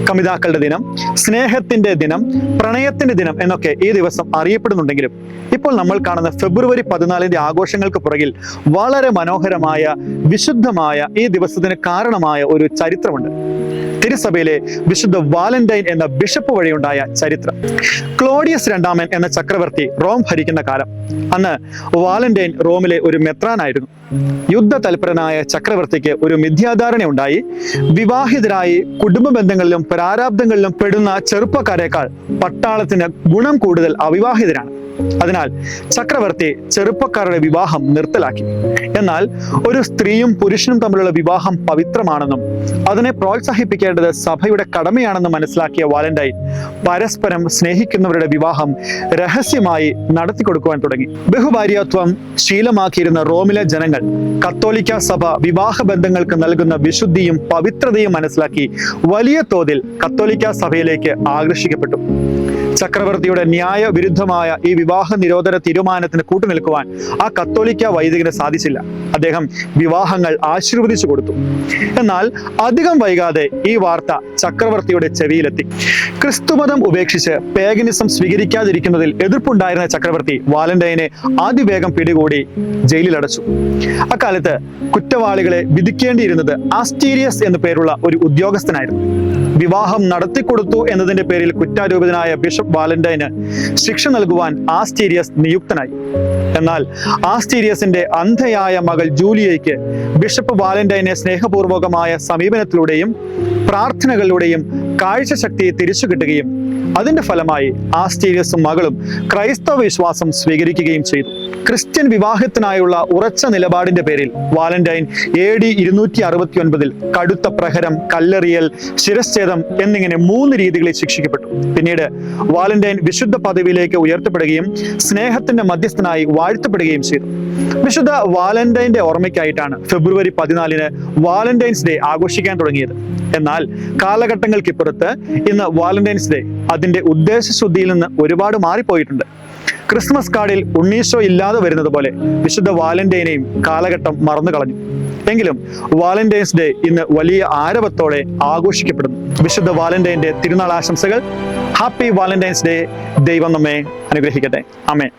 കമിതാക്കളുടെ ദിനം, സ്നേഹത്തിന്റെ ദിനം, പ്രണയത്തിന്റെ ദിനം എന്നൊക്കെ ഈ ദിവസം അറിയപ്പെടുന്നുണ്ടെങ്കിലും ഇപ്പോൾ നമ്മൾ കാണുന്ന ഫെബ്രുവരി 14 ആഘോഷങ്ങൾക്ക് പുറകിൽ വളരെ മനോഹരമായ വിശുദ്ധമായ ഈ ദിവസത്തിന് കാരണമായ ഒരു ചരിത്രമുണ്ട്. തിരുസഭയിലെ വിശുദ്ധ വാലന്റൈൻ എന്ന ബിഷപ്പ് വഴിയുണ്ടായ ചരിത്രം. ക്ലോഡിയസ് രണ്ടാമൻ എന്ന ചക്രവർത്തി റോം ഭരിക്കുന്ന കാലം. അന്ന് വാലന്റൈൻ റോമിലെ ഒരു മെത്രാനായിരുന്നു. യുദ്ധ തൽപരനായ ചക്രവർത്തിക്ക് ഒരു മിഥ്യാധാരണ ഉണ്ടായി. വിവാഹിതരായി കുടുംബ ബന്ധങ്ങളിലും പ്രാരാബ്ദങ്ങളിലും പെടുന്ന ചെറുപ്പക്കാരേക്കാൾ പട്ടാളത്തിന് ഗുണം കൂടുതൽ അവിവാഹിതരാണ്. അതിനാൽ ചക്രവർത്തി ചെറുപ്പക്കാരുടെ വിവാഹം നിർത്തലാക്കി. എന്നാൽ ഒരു സ്ത്രീയും പുരുഷനും തമ്മിലുള്ള വിവാഹം പവിത്രമാണെന്നും അതിനെ പ്രോത്സാഹിപ്പിക്കേണ്ടത് സഭയുടെ കടമയാണെന്നും മനസ്സിലാക്കിയ വാലന്റൈൻ പരസ്പരം സ്നേഹിക്കുന്നവരുടെ വിവാഹം രഹസ്യമായി നടത്തിക്കൊടുക്കുവാൻ തുടങ്ങി. ബഹുഭാര്യാത്വം ശീലമാക്കിയിരുന്ന റോമിലെ ജനങ്ങൾ കത്തോലിക്ക സഭ വിവാഹ ബന്ധങ്ങൾക്ക് നൽകുന്ന വിശുദ്ധിയും പവിത്രതയും മനസ്സിലാക്കി വലിയ തോതിൽ കത്തോലിക്ക സഭയിലേക്ക് ആകർഷിക്കപ്പെട്ടു. ചക്രവർത്തിയുടെ ന്യായ വിരുദ്ധമായ ഈ വിവാഹ നിരോധന തീരുമാനത്തിന് കൂട്ടുനിൽക്കുവാൻ ആ കത്തോലിക്ക വൈദികന് സാധിച്ചില്ല. അദ്ദേഹം വിവാഹങ്ങൾ ആശീർവദിച്ചു കൊടുത്തു. എന്നാൽ അധികം വൈകാതെ ഈ വാർത്ത ചക്രവർത്തിയുടെ ചെവിയിലെത്തി. ക്രിസ്തുമതം ഉപേക്ഷിച്ച് പേഗനിസം സ്വീകരിക്കാതിരിക്കുന്നതിൽ എതിർപ്പുണ്ടായിരുന്ന ചക്രവർത്തി വാലന്റൈനെ അതിവേഗം പിടികൂടി ജയിലിലടച്ചു. അക്കാലത്ത് കുറ്റവാളികളെ വിധിക്കേണ്ടിയിരുന്നത് ആസ്റ്റീരിയസ് എന്നു പേരുള്ള ഒരു ഉദ്യോഗസ്ഥനായിരുന്നു. വിവാഹം നടത്തിക്കൊടുത്തു എന്നതിന്റെ പേരിൽ കുറ്റാരോപിതനായ ബിഷപ്പ് വാലന്റൈന് ശിക്ഷ നൽകുവാൻ ആസ്റ്റീരിയസ് നിയുക്തനായി. എന്നാൽ ആസ്റ്റീരിയസിന്റെ അന്ധയായ മകൾ ജൂലിയയ്ക്ക് ബിഷപ്പ് വാലന്റൈനെ സ്നേഹപൂർവകമായ സമീപനത്തിലൂടെയും പ്രാർത്ഥനകളിലൂടെയും കാഴ്ചശക്തി തിരിച്ചു കിട്ടുകയും അതിന്റെ ഫലമായി ആസ്റ്റീരിയസും മകളും ക്രൈസ്തവ വിശ്വാസം സ്വീകരിക്കുകയും ചെയ്തു. ക്രിസ്ത്യൻ വിവാഹത്തിനായുള്ള ഉറച്ച നിലപാടിന്റെ പേരിൽ വാലന്റൈൻ AD 269 കടുത്ത പ്രഹരം, കല്ലെറിയൽ, ശിരച്ഛേദം എന്നിങ്ങനെ 3 രീതികളിൽ ശിക്ഷിക്കപ്പെട്ടു. പിന്നീട് വാലന്റൈൻ വിശുദ്ധ പദവിയിലേക്ക് ഉയർത്തപ്പെടുകയും സ്നേഹത്തിന്റെ മധ്യസ്ഥനായി വാഴ്ത്തപ്പെടുകയും ചെയ്തു. വിശുദ്ധ വാലന്റൈന്റെ ഓർമ്മയ്ക്കായിട്ടാണ് ഫെബ്രുവരി 14 വാലന്റൈൻസ് ഡേ ആഘോഷിക്കാൻ തുടങ്ങിയത്. എന്നാൽ കാലഘട്ടങ്ങൾക്കിപ്പുറത്ത് ഇന്ന് വാലന്റൈൻസ് ഡേ അതിന്റെ ഉദ്ദേശശുദ്ധിയിൽ നിന്ന് ഒരുപാട് മാറിപ്പോയിട്ടുണ്ട്. ക്രിസ്മസ് കാർഡിൽ ഉണ്ണീശോ ഇല്ലാതെ വരുന്നത് പോലെ വിശുദ്ധ വാലന്റൈനെയും കാലഘട്ടം മറന്നു കളഞ്ഞു. എങ്കിലും വാലന്റൈൻസ് ഡേ ഇന്ന് വലിയ ആരവത്തോടെ ആഘോഷിക്കപ്പെടുന്നു. വിശുദ്ധ വാലന്റൈന്റെ തിരുനാൾ ആശംസകൾ. Happy Valentine's day. ദൈവം നമ്മെ അനുഗ്രഹിക്കട്ടെ. ആമേൻ.